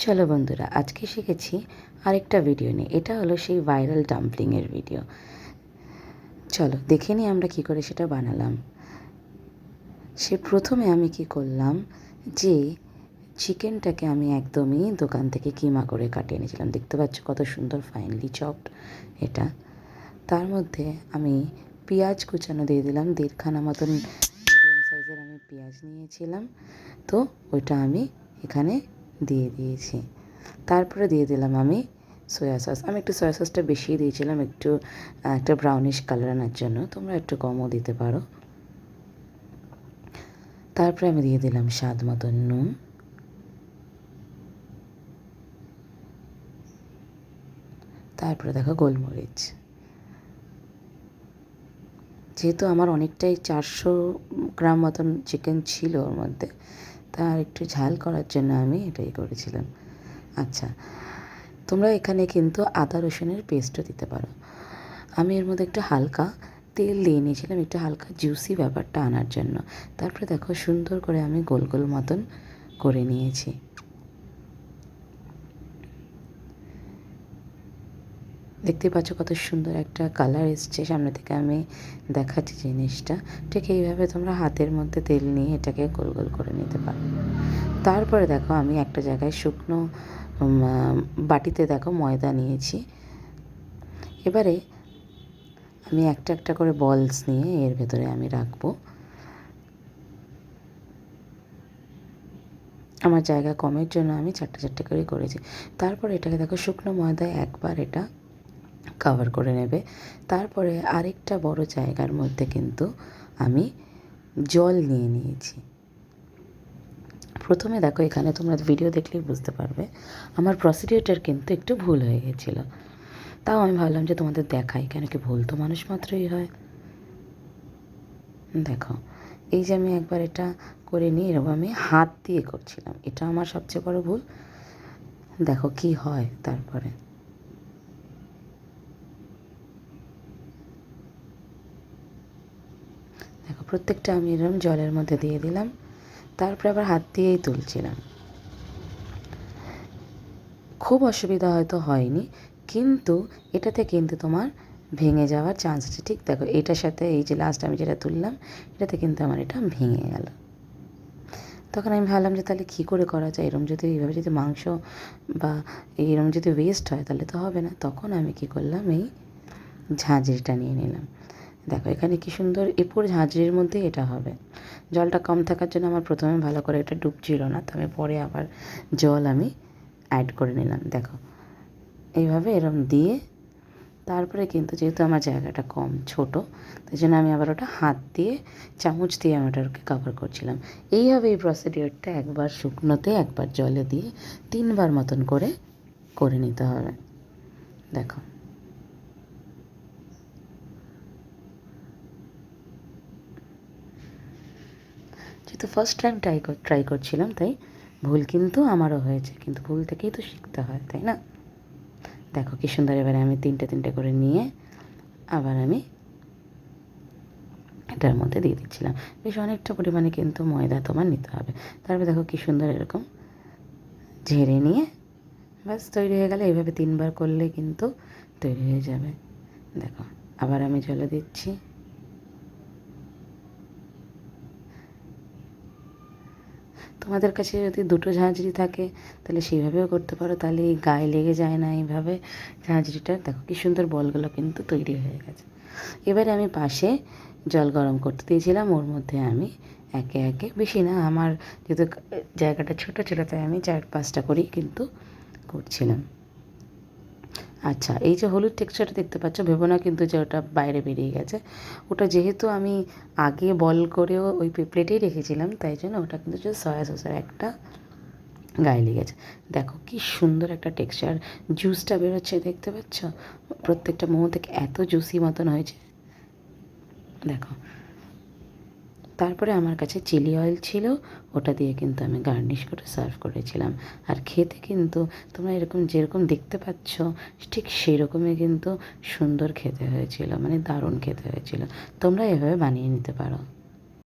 চলো বন্ধুরা, আজকে শিখেছি আরেকটা ভিডিও নিয়ে। এটা হলো সেই ভাইরাল ডাম্পলিংয়ের ভিডিও। চলো দেখে নিই আমরা কী করে সেটা বানালাম। প্রথমে আমি কি করলাম, যে চিকেনটাকে আমি একদমই দোকান থেকে কিমা করে কাটিয়ে নিয়েছিলাম। দেখতে পাচ্ছ কত সুন্দর ফাইনলি চপড এটা। তার মধ্যে আমি পেঁয়াজ কুচানো দিয়ে দিলাম, 1.5খানা মতন মিডিয়াম সাইজের আমি পেঁয়াজ নিয়েছিলাম, তো ওইটা আমি এখানে দিয়ে দিয়েছি। তারপরে দিয়ে দিলাম আমি সয়া সস। আমি একটু সয়া সসটা বেশিই দিয়েছিলাম, একটা ব্রাউনিশ কালার আনার জন্য। তোমরা একটু কমও দিতে পারো। তারপরে আমি দিয়ে দিলাম স্বাদ মতন নুন। তারপরে দেখো গোলমরিচ। যেহেতু আমার অনেকটাই 400 গ্রাম মতন চিকেন ছিল ওর মধ্যে, তার একটু ঝাল করার জন্য আমি এটাই করেছিলাম। আচ্ছা, তোমরা এখানে কিন্তু আদা রসুনের পেস্টও দিতে পারো। আমি এর মধ্যে একটু হালকা তেল দিয়ে নিয়েছিলাম, একটু হালকা জুসি ব্যাপারটা আনার জন্য। তারপরে দেখো সুন্দর করে আমি গোল গোল মতন করে নিয়েছি। দেখতে পাচ্ছ কত সুন্দর একটা কালার এসছে। সামনে থেকে আমি দেখাচ্ছি জিনিসটা। ঠিক এইভাবে তোমরা হাতের মধ্যে তেল নিয়ে এটাকে গোল গোল করে নিতে পারো। তারপরে দেখো আমি একটা জায়গায় শুকনো বাটিতে দেখো ময়দা নিয়েছি। এবারে আমি একটা একটা করে বলস নিয়ে এর ভেতরে আমি রাখবো। আমার জায়গা কমের জন্য আমি চারটে চারটে করে করেছি। তারপর এটাকে দেখো শুকনো ময়দায় একবার এটা কভার করে নেবে। তারপরে আরেকটা বড় জায়গার মধ্যে কিন্তু আমি জল নিয়ে নিয়েছি। প্রথমে দেখো এখানে তোমরা ভিডিও দেখলেই বুঝতে পারবে আমার প্রসিডিওরটার কিন্তু একটু ভুল হয়ে গেছিলো। তাও আমি ভাবলাম যে তোমাদের দেখাই, কেন কি ভুল তো মানুষ মাত্রই হয়। দেখো এই যে আমি একবার এটা করে নিয়ে এরকম আমি হাত দিয়ে করছিলাম, এটা আমার সবচেয়ে বড় ভুল। দেখো কি হয়। তারপরে দেখো প্রত্যেকটা আমি এরকম জলের মধ্যে দিয়ে দিলাম। তারপরে আবার হাত দিয়েই তুলছিলাম। খুব অসুবিধা হয়তো হয়নি, কিন্তু এটাতে কিন্তু তোমার ভেঙে যাওয়ার চান্স আছে। ঠিক দেখো এটার সাথে এই যে লাস্ট আমি যেটা তুললাম, এটাতে কিন্তু আমার এটা ভেঙে গেল। তখন আমি ভাবলাম যে তাহলে কী করে করা যায়, এরম যদি এইভাবে যদি মাংস বা এরম যদি ওয়েস্ট হয় তাহলে তো হবে না। তখন আমি কী করলাম, এই ঝাঁঝরিটা নিয়ে নিলাম। দেখো এখানে কী সুন্দর পুরো ঝাঁঝরির মধ্যে এটা হবে। জলটা কম থাকার জন্য আমার প্রথমে ভালো করে এটা ডুবছিল না, তো আমি পরে আবার জল আমি অ্যাড করে নিলাম। দেখো এইভাবে এরম দিয়ে তারপরে কিন্তু যেহেতু আমার জায়গাটা কম ছোটো, তাই জন্য আমি আবার ওটা হাত দিয়ে চামচ দিয়ে আমি ওটাকে কভার করছিলাম। এইভাবে এই প্রসিডিওরটা একবার শুকনোতে একবার জলে দিয়ে 3বার মতন করে করে নিতে হবে। দেখো যেহেতু ফার্স্ট টাইম ট্রাই করছিলাম, তাই ভুল কিন্তু আমারও হয়েছে, কিন্তু ভুল থেকেই তো শিখতে হয়, তাই না? দেখো কী সুন্দর। এবারে আমি 3টে করে নিয়ে আবার আমি এটার মধ্যে দিয়ে দিচ্ছিলাম। বেশ অনেকটা পরিমাণে কিন্তু ময়দা তোমার নিতে হবে। তারপরে দেখো কী সুন্দর এরকম ঝেড়ে নিয়ে ব্যাস তৈরি হয়ে গেলে। এইভাবে 3বার করলে কিন্তু তৈরি হয়ে যাবে। দেখো আবার আমি জলে দিচ্ছি। তোমাদের কাছে যদি 2টো ঝাঁঝরি থাকে তাহলে সেইভাবেও করতে পারো, তাহলে এই গায়ে লেগে যায় না এইভাবে ঝাঁঝরিটা। দেখো কী সুন্দর বলগুলো কিন্তু তৈরি হয়ে গেছে। এবারে আমি পাশে জল গরম করতে দিয়েছিলাম, ওর মধ্যে আমি একে একে, বেশি না, আমার যেহেতু জায়গাটা ছোটো ছিল তাই আমি 4-5টা করেই কিন্তু করছিলাম। আচ্ছা, এই যে হলুদ টেক্সচারটা দেখতে পাচ্ছ, ভেবো না কিন্তু যে ওটা বাইরে বেরিয়ে গেছে। ওটা যেহেতু আমি আগে বল করেও ওই প্লেটেই রেখেছিলাম, তাই জন্য ওটা কিন্তু যে সয়া সসের একটা গায়ে লেগেছে। দেখো কি সুন্দর একটা টেক্সচার, জুসটা বেরোচ্ছে দেখতে পাচ্ছ, প্রত্যেকটা মোমো থেকে এত জুসি মতন হয়েছে। দেখো তারপরে আমার কাছে চিলি অয়েল ছিল, ওটা দিয়ে কিন্তু আমি গার্নিশ করে সার্ভ করেছিলাম। আর খেতে কিন্তু তোমরা এরকম যেরকম দেখতে পাচ্ছ ঠিক সেই রকমই কিন্তু সুন্দর খেতে হয়েছিল, মানে দারুণ খেতে হয়েছিল। তোমরা এভাবে বানিয়ে নিতে পারো।